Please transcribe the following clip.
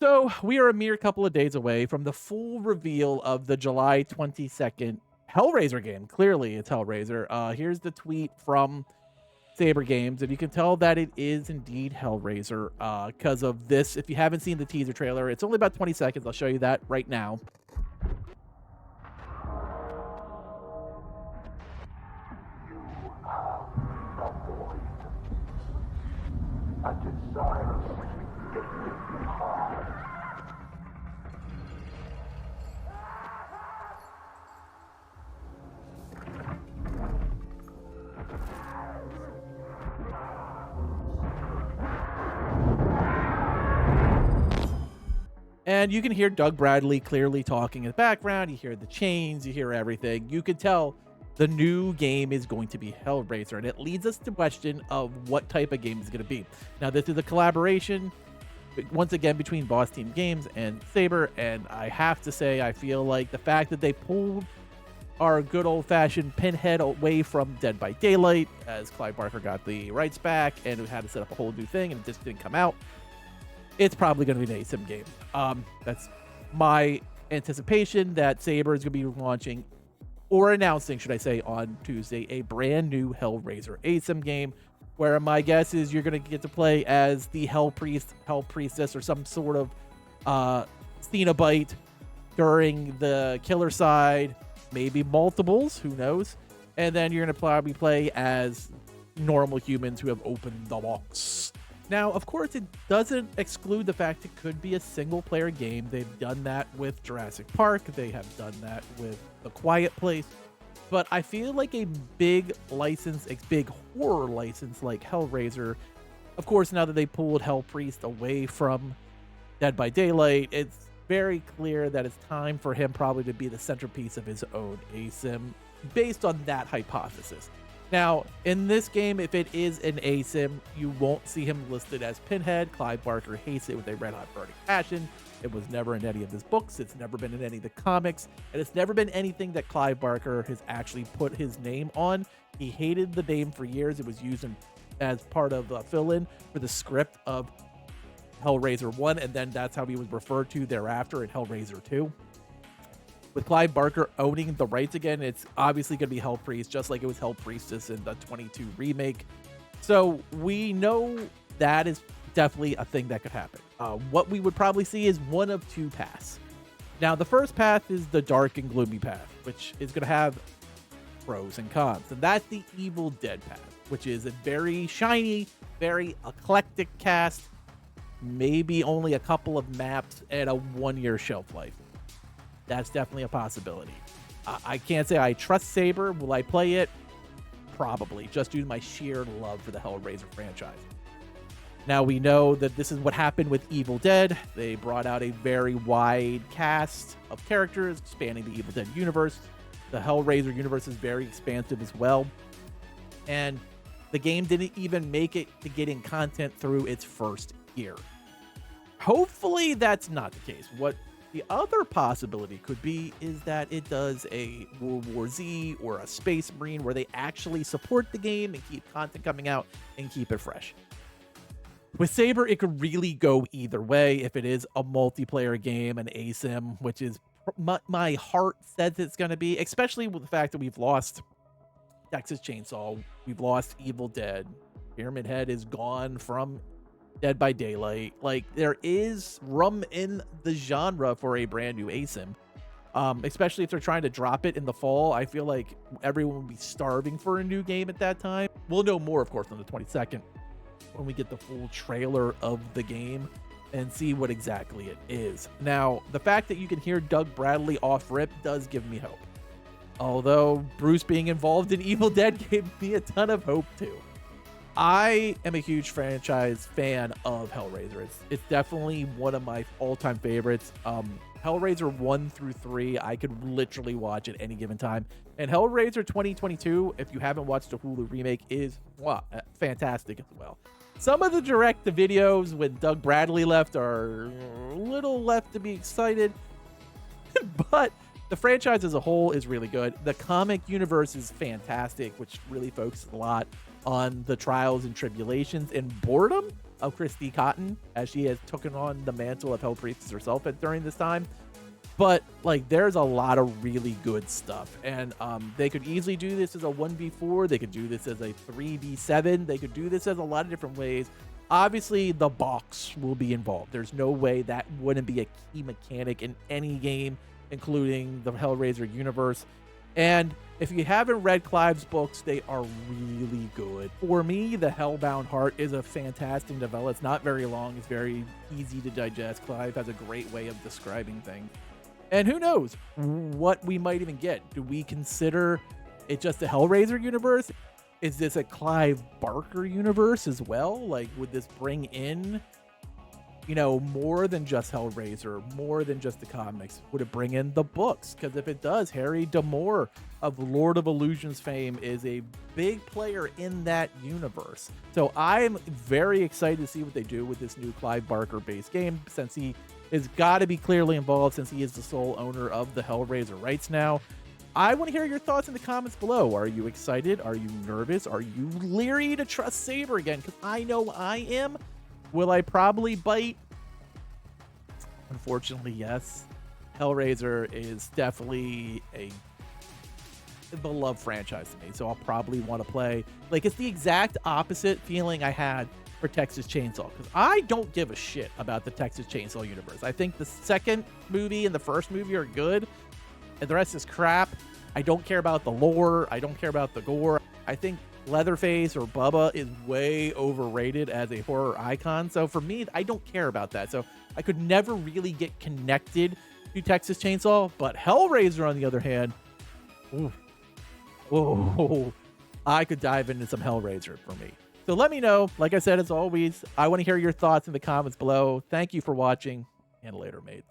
So we are a mere couple of days away from the full reveal of the July 22nd Hellraiser game. Clearly, it's Hellraiser. Here's the tweet from Saber Games, and you can tell that it is indeed Hellraiser because of this. If you haven't seen the teaser trailer, it's only about 20 seconds. I'll show you that right now. A desire to get in hard. And you can hear Doug Bradley clearly talking in the background. You hear the chains, you hear everything. You can tell the new game is going to be Hellraiser, and it leads us to question of what type of game is going to be. Now, this is a collaboration, once again, between Boss Team Games and Saber, and I have to say, I feel like the fact that they pulled our good old-fashioned Pinhead away from Dead by Daylight, as Clive Barker got the rights back, and we had to set up a whole new thing, and it just didn't come out. It's probably going to be an ASIM game. That's my anticipation that Saber is going to be launching or announcing, should I say, on Tuesday, a brand new Hellraiser ASIM game, where my guess is you're going to get to play as the Hell Priest, Hell Priestess, or some sort of Cenobite during the killer side, maybe multiples, who knows? And then you're going to probably play as normal humans who have opened the box. Now, of course, it doesn't exclude the fact it could be a single-player game. They've done that with Jurassic Park. They have done that with The Quiet Place. But I feel like a big license, a big horror license like Hellraiser, of course, now that they pulled Hell Priest away from Dead by Daylight, it's very clear that it's time for him probably to be the centerpiece of his own ASIM based on that hypothesis. Now, in this game, if it is an ASIM, you won't see him listed as Pinhead. Clive Barker hates it with a red-hot burning passion. It was never in any of his books. It's never been in any of the comics. And it's never been anything that Clive Barker has actually put his name on. He hated the name for years. It was used as part of a fill-in for the script of Hellraiser 1, and then that's how he was referred to thereafter in Hellraiser 2. With Clive Barker owning the rights again, it's obviously going to be Hell Priest, just like it was Hell Priestess in the 22 remake. So we know that is definitely a thing that could happen. What we would probably see is one of two paths. Now, the first path is the dark and gloomy path, which is going to have pros and cons. And that's the Evil Dead path, which is a very shiny, very eclectic cast, maybe only a couple of maps, and a 1-year shelf life. That's definitely a possibility. I can't say I trust Saber. Will I play it? Probably, just due to my sheer love for the Hellraiser franchise. Now, we know that this is what happened with Evil Dead. They brought out a very wide cast of characters spanning the Evil Dead universe. The Hellraiser universe is very expansive as well. And the game didn't even make it to getting content through its first year. Hopefully, that's not the case. What the other possibility could be is that it does a World War Z or a Space Marine where they actually support the game and keep content coming out and keep it fresh. With Saber, it could really go either way. If it is a multiplayer game, an ASIM, which is my heart says it's going to be, especially with the fact that we've lost Texas Chainsaw, we've lost Evil Dead, Pyramid Head is gone from Dead by Daylight. Like, there is room in the genre for a brand new ASIM, especially if they're trying to drop it in the fall. I feel like everyone will be starving for a new game at that time. We'll know more, of course, on the 22nd when we get the full trailer of the game and see what exactly it is. Now, the fact that you can hear Doug Bradley off rip does give me hope. Although Bruce being involved in Evil Dead gave me a ton of hope too. I am a huge franchise fan of Hellraiser. It's definitely one of my all-time favorites. Hellraiser 1 through 3, I could literally watch at any given time. And Hellraiser 2022, if you haven't watched the Hulu remake, is fantastic as well. Some of the direct-to-videos when Doug Bradley left are a little left to be excited, but the franchise as a whole is really good. The comic universe is fantastic, which really focuses a lot on the trials and tribulations and boredom of Christy Cotton, as she has taken on the mantle of Hell Priestess herself during this time. But like, there's a lot of really good stuff, and they could easily do this as a 1v4. They could do this as a 3v7. They could do this as a lot of different ways. Obviously, the box will be involved. There's no way that wouldn't be a key mechanic in any game, including the Hellraiser universe. And if you haven't read Clive's books, they are really good. For me, The Hellbound Heart is a fantastic novella. It's not very long. It's very easy to digest. Clive has a great way of describing things. And who knows what we might even get. Do we consider it just a Hellraiser universe? Is this a Clive Barker universe as well? Like, would this bring in, you know, more than just Hellraiser, more than just the comics? Would it bring in the books? Because if it does, Harry D'Amour of Lord of Illusions fame is a big player in that universe. So I'm very excited to see what they do with this new Clive Barker based game, since he has got to be clearly involved, since he is the sole owner of the Hellraiser rights now. I want to hear your thoughts in the comments below. Are you excited? Are you nervous? Are you leery to trust Saber again? Because I know I am. Will I probably bite? Unfortunately, yes. Hellraiser is definitely a beloved franchise to me, so I'll probably want to play. Like, it's the exact opposite feeling I had for Texas Chainsaw, because I don't give a shit about the Texas Chainsaw universe. I think the second movie and the first movie are good, and the rest is crap. I don't care about the lore. I don't care about the gore. I think Leatherface or Bubba is way overrated as a horror icon. So for me, I don't care about that. So I could never really get connected to Texas Chainsaw. But Hellraiser, on the other hand, I could dive into some Hellraiser for me. So let me know. Like I said, as always, I want to hear your thoughts in the comments below. Thank you for watching, and later, mates.